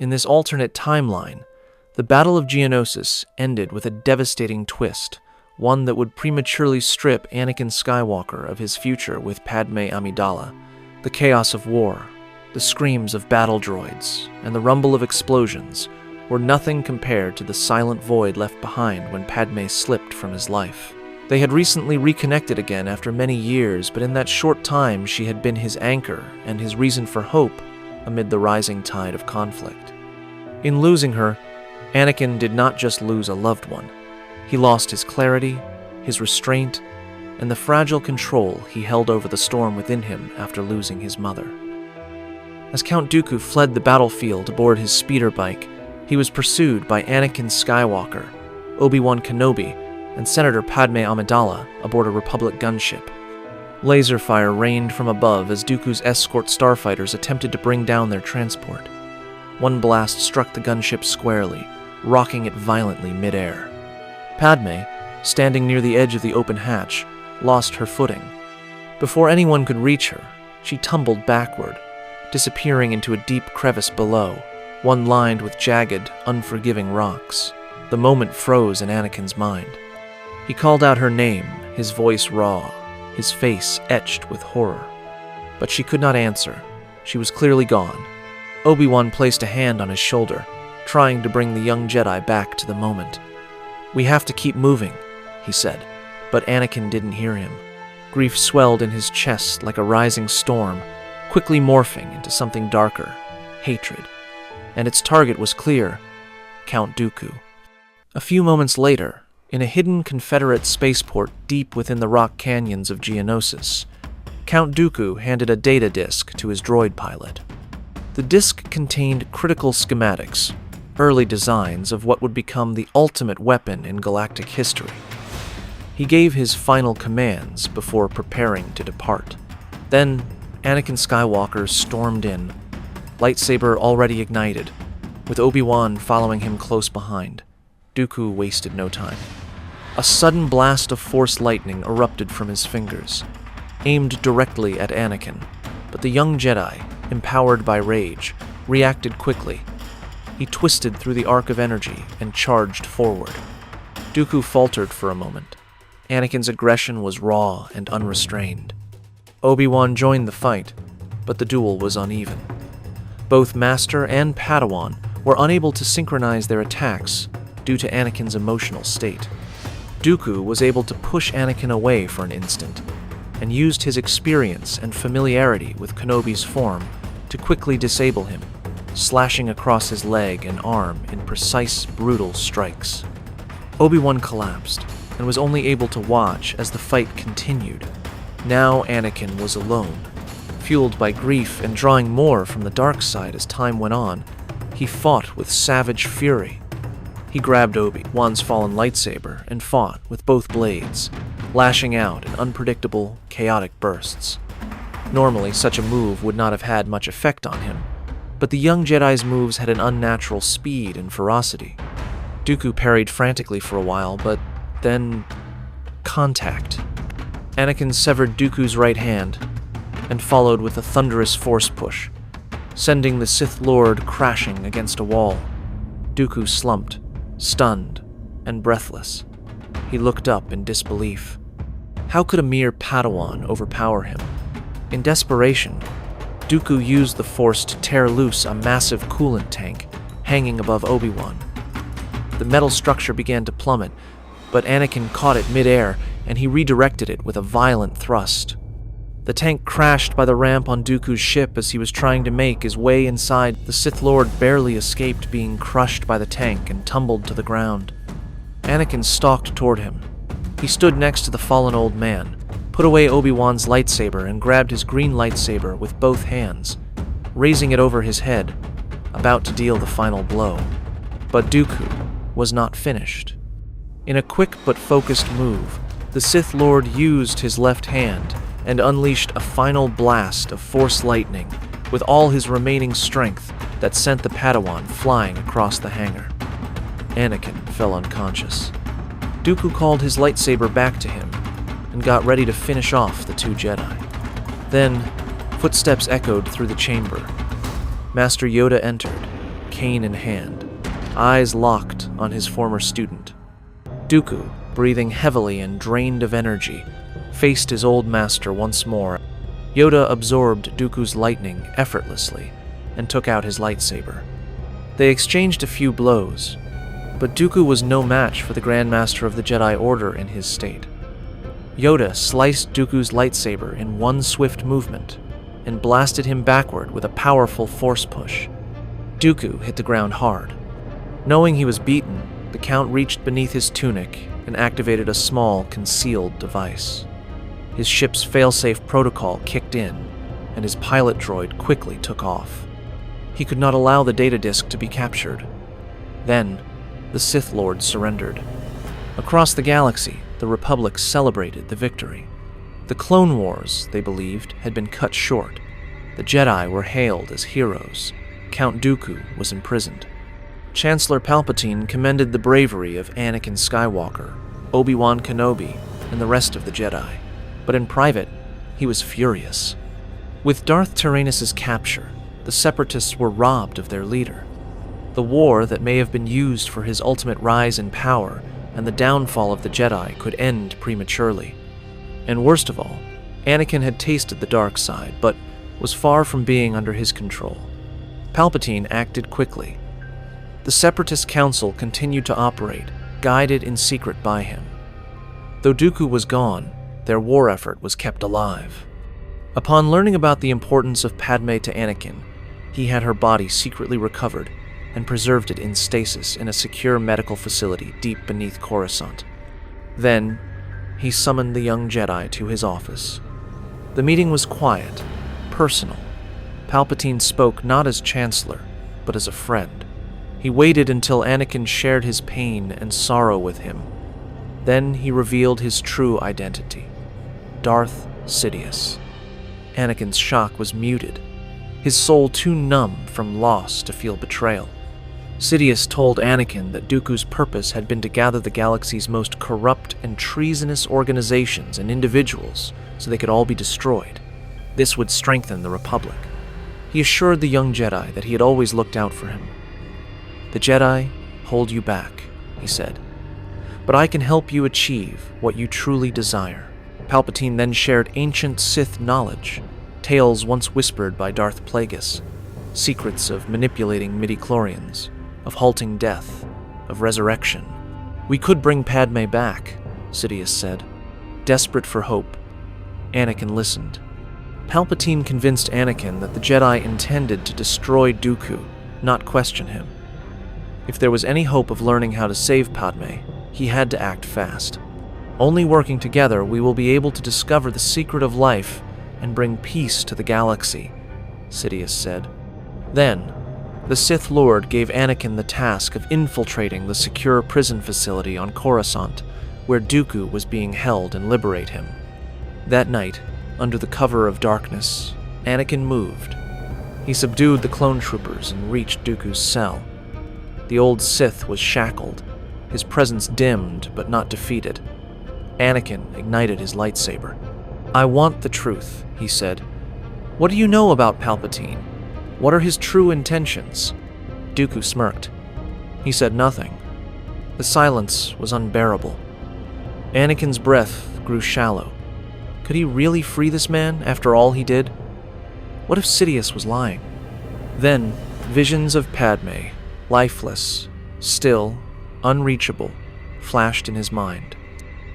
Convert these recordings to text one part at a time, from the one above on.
In this alternate timeline, the Battle of Geonosis ended with a devastating twist, one that would prematurely strip Anakin Skywalker of his future with Padme Amidala. The chaos of war, the screams of battle droids, and the rumble of explosions were nothing compared to the silent void left behind when Padme slipped from his life. They had recently reconnected again after many years, but in that short time she had been his anchor and his reason for hope amid the rising tide of conflict. In losing her, Anakin did not just lose a loved one. He lost his clarity, his restraint, and the fragile control he held over the storm within him after losing his mother. As Count Dooku fled the battlefield aboard his speeder bike, he was pursued by Anakin Skywalker, Obi-Wan Kenobi, and Senator Padme Amidala aboard a Republic gunship. Laser fire rained from above as Dooku's escort starfighters attempted to bring down their transport. One blast struck the gunship squarely, rocking it violently mid-air. Padme, standing near the edge of the open hatch, lost her footing. Before anyone could reach her, she tumbled backward, disappearing into a deep crevice below, one lined with jagged, unforgiving rocks. The moment froze in Anakin's mind. He called out her name, his voice raw, his face etched with horror. But she could not answer. She was clearly gone. Obi-Wan placed a hand on his shoulder, trying to bring the young Jedi back to the moment. "We have to keep moving," he said, but Anakin didn't hear him. Grief swelled in his chest like a rising storm, quickly morphing into something darker, hatred. And its target was clear: Count Dooku. A few moments later, in a hidden Confederate spaceport deep within the rock canyons of Geonosis, Count Dooku handed a data disk to his droid pilot. The disk contained critical schematics, early designs of what would become the ultimate weapon in galactic history. He gave his final commands before preparing to depart. Then, Anakin Skywalker stormed in, lightsaber already ignited, with Obi-Wan following him close behind. Dooku wasted no time. A sudden blast of Force lightning erupted from his fingers, aimed directly at Anakin, but the young Jedi, empowered by rage, reacted quickly. He twisted through the arc of energy and charged forward. Dooku faltered for a moment. Anakin's aggression was raw and unrestrained. Obi-Wan joined the fight, but the duel was uneven. Both Master and Padawan were unable to synchronize their attacks due to Anakin's emotional state. Dooku was able to push Anakin away for an instant, and used his experience and familiarity with Kenobi's form to quickly disable him, slashing across his leg and arm in precise, brutal strikes. Obi-Wan collapsed, and was only able to watch as the fight continued. Now Anakin was alone. Fueled by grief and drawing more from the dark side as time went on, he fought with savage fury. He grabbed Obi-Wan's fallen lightsaber and fought with both blades, lashing out in unpredictable, chaotic bursts. Normally, such a move would not have had much effect on him, but the young Jedi's moves had an unnatural speed and ferocity. Dooku parried frantically for a while, but then... contact. Anakin severed Dooku's right hand, and followed with a thunderous force push, sending the Sith Lord crashing against a wall. Dooku slumped, stunned, and breathless. He looked up in disbelief. How could a mere Padawan overpower him? In desperation, Dooku used the Force to tear loose a massive coolant tank hanging above Obi-Wan. The metal structure began to plummet, but Anakin caught it mid-air, and he redirected it with a violent thrust. The tank crashed by the ramp on Dooku's ship as he was trying to make his way inside. The Sith Lord barely escaped being crushed by the tank and tumbled to the ground. Anakin stalked toward him. He stood next to the fallen old man, put away Obi-Wan's lightsaber and grabbed his green lightsaber with both hands, raising it over his head, about to deal the final blow. But Dooku was not finished. In a quick but focused move, the Sith Lord used his left hand and unleashed a final blast of Force lightning with all his remaining strength that sent the Padawan flying across the hangar. Anakin fell unconscious. Dooku called his lightsaber back to him and got ready to finish off the two Jedi. Then, footsteps echoed through the chamber. Master Yoda entered, cane in hand, eyes locked on his former student. Dooku, breathing heavily and drained of energy, faced his old master once more. Yoda absorbed Dooku's lightning effortlessly and took out his lightsaber. They exchanged a few blows, but Dooku was no match for the Grand Master of the Jedi Order in his state. Yoda sliced Dooku's lightsaber in one swift movement and blasted him backward with a powerful force push. Dooku hit the ground hard. Knowing he was beaten, the Count reached beneath his tunic and activated a small, concealed device. His ship's failsafe protocol kicked in, and his pilot droid quickly took off. He could not allow the data disk to be captured. Then, the Sith Lord surrendered. Across the galaxy, the Republic celebrated the victory. The Clone Wars, they believed, had been cut short. The Jedi were hailed as heroes. Count Dooku was imprisoned. Chancellor Palpatine commended the bravery of Anakin Skywalker, Obi-Wan Kenobi, and the rest of the Jedi. But in private, he was furious. With Darth Tyrannus's capture, the Separatists were robbed of their leader. The war that may have been used for his ultimate rise in power and the downfall of the Jedi could end prematurely. And worst of all, Anakin had tasted the dark side, but was far from being under his control. Palpatine acted quickly. The Separatist Council continued to operate, guided in secret by him. Though Dooku was gone, their war effort was kept alive. Upon learning about the importance of Padme to Anakin, he had her body secretly recovered and preserved it in stasis in a secure medical facility deep beneath Coruscant. Then, he summoned the young Jedi to his office. The meeting was quiet, personal. Palpatine spoke not as Chancellor, but as a friend. He waited until Anakin shared his pain and sorrow with him. Then he revealed his true identity: Darth Sidious. Anakin's shock was muted, his soul too numb from loss to feel betrayal. Sidious told Anakin that Dooku's purpose had been to gather the galaxy's most corrupt and treasonous organizations and individuals so they could all be destroyed. This would strengthen the Republic. He assured the young Jedi that he had always looked out for him. "The Jedi hold you back," he said, "but I can help you achieve what you truly desire." Palpatine then shared ancient Sith knowledge, tales once whispered by Darth Plagueis, secrets of manipulating midichlorians, of halting death, of resurrection. "We could bring Padme back," Sidious said. Desperate for hope, Anakin listened. Palpatine convinced Anakin that the Jedi intended to destroy Dooku, not question him. If there was any hope of learning how to save Padme, he had to act fast. "Only working together we will be able to discover the secret of life and bring peace to the galaxy," Sidious said. Then, the Sith Lord gave Anakin the task of infiltrating the secure prison facility on Coruscant, where Dooku was being held, and liberate him. That night, under the cover of darkness, Anakin moved. He subdued the clone troopers and reached Dooku's cell. The old Sith was shackled, his presence dimmed but not defeated. Anakin ignited his lightsaber. "I want the truth," he said. "What do you know about Palpatine? What are his true intentions?" Dooku smirked. He said nothing. The silence was unbearable. Anakin's breath grew shallow. Could he really free this man after all he did? What if Sidious was lying? Then, visions of Padme, lifeless, still, unreachable, flashed in his mind.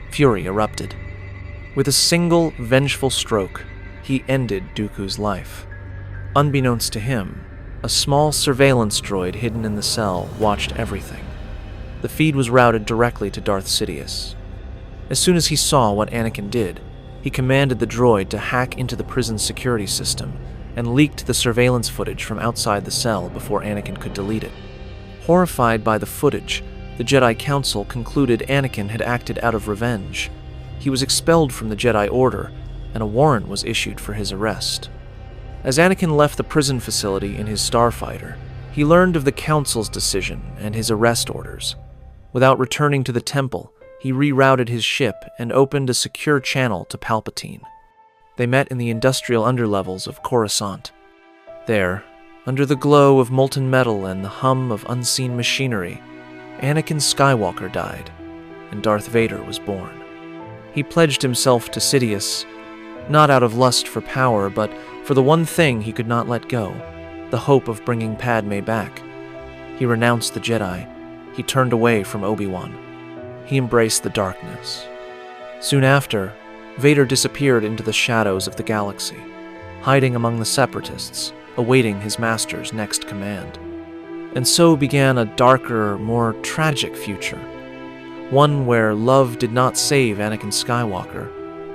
Fury erupted. With a single vengeful stroke, he ended Dooku's life. Unbeknownst to him, a small surveillance droid hidden in the cell watched everything. The feed was routed directly to Darth Sidious. As soon as he saw what Anakin did, he commanded the droid to hack into the prison's security system and leaked the surveillance footage from outside the cell before Anakin could delete it. Horrified by the footage, the Jedi Council concluded Anakin had acted out of revenge. He was expelled from the Jedi Order, and a warrant was issued for his arrest. As Anakin left the prison facility in his starfighter, he learned of the Council's decision and his arrest orders. Without returning to the temple, he rerouted his ship and opened a secure channel to Palpatine. They met in the industrial underlevels of Coruscant. There, Under the glow of molten metal and the hum of unseen machinery, Anakin Skywalker died, and Darth Vader was born. He pledged himself to Sidious, not out of lust for power, but for the one thing he could not let go, the hope of bringing Padmé back. He renounced the Jedi. He turned away from Obi-Wan. He embraced the darkness. Soon after, Vader disappeared into the shadows of the galaxy, hiding among the Separatists, awaiting his master's next command. And so began a darker, more tragic future, one where love did not save Anakin Skywalker,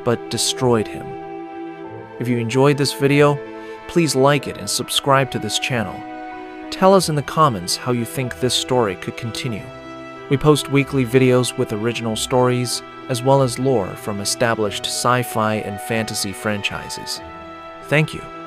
but destroyed him. If you enjoyed this video, please like it and subscribe to this channel. Tell us in the comments how you think this story could continue. We post weekly videos with original stories, as well as lore from established sci-fi and fantasy franchises. Thank you.